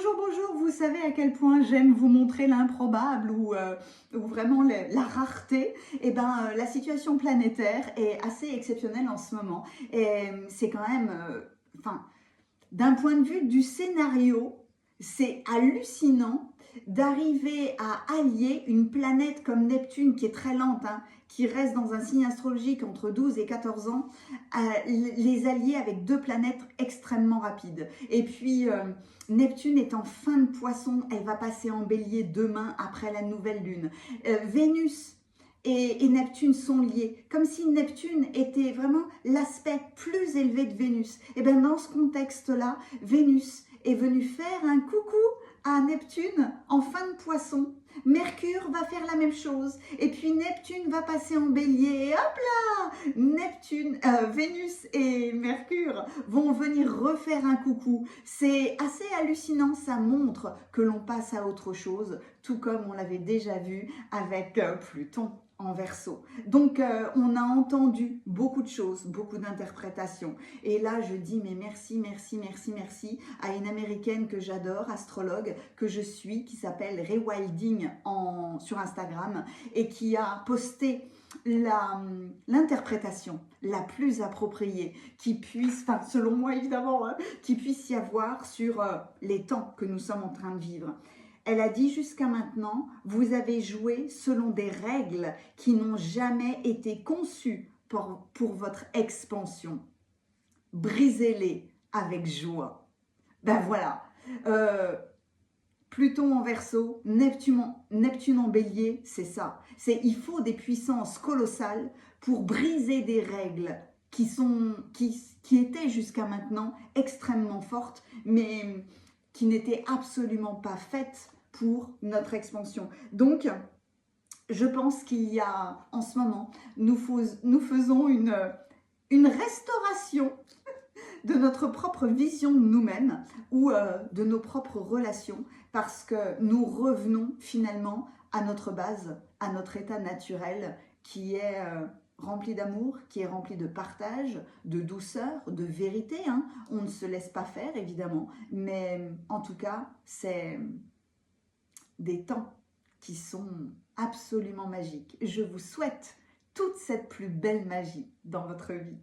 Bonjour, bonjour, vous savez à quel point j'aime vous montrer l'improbable ou vraiment la rareté. Eh ben, la situation planétaire est assez exceptionnelle en ce moment. Et c'est quand même, enfin, d'un point de vue du scénario, c'est hallucinant d'arriver à allier une planète comme Neptune, qui est très lente, hein, qui reste dans un signe astrologique entre 12 et 14 ans, les allier avec deux planètes extrêmement rapides. Et puis, Neptune est en fin de poisson, elle va passer en bélier demain après la nouvelle lune. Vénus et Neptune sont liés, comme si Neptune était vraiment l'aspect plus élevé de Vénus. Et bien dans ce contexte-là, Vénus est venue faire un coucou à Neptune en fin de poisson. Mercure va faire la même chose. Et puis Neptune va passer en bélier. Et hop là, Vénus et Mercure vont venir refaire un coucou. C'est assez hallucinant, ça montre que l'on passe à autre chose, tout comme on l'avait déjà vu avec Pluton en Verseau. Donc on a entendu beaucoup de choses, beaucoup d'interprétations. Et là je dis mais merci, merci, merci, merci à une américaine que j'adore, astrologue, que je suis, qui s'appelle Ray Wilding sur Instagram et qui a posté l'interprétation la plus appropriée qui puisse, enfin selon moi évidemment, hein, qui puisse y avoir sur les temps que nous sommes en train de vivre. Elle a dit jusqu'à maintenant, vous avez joué selon des règles qui n'ont jamais été conçues pour votre expansion. Brisez-les avec joie. Ben voilà. Pluton en Verseau, Neptune en Bélier, c'est ça. Il faut des puissances colossales pour briser des règles qui étaient jusqu'à maintenant extrêmement fortes, mais qui n'étaient absolument pas faites pour notre expansion. Donc, je pense qu'il y a, en ce moment, nous faisons une restauration de notre propre vision de nous-mêmes ou de nos propres relations, parce que nous revenons finalement à notre base, à notre état naturel qui est rempli d'amour, qui est rempli de partage, de douceur, de vérité. Hein. On ne se laisse pas faire évidemment, mais en tout cas c'est des temps qui sont absolument magiques. Je vous souhaite toute cette plus belle magie dans votre vie.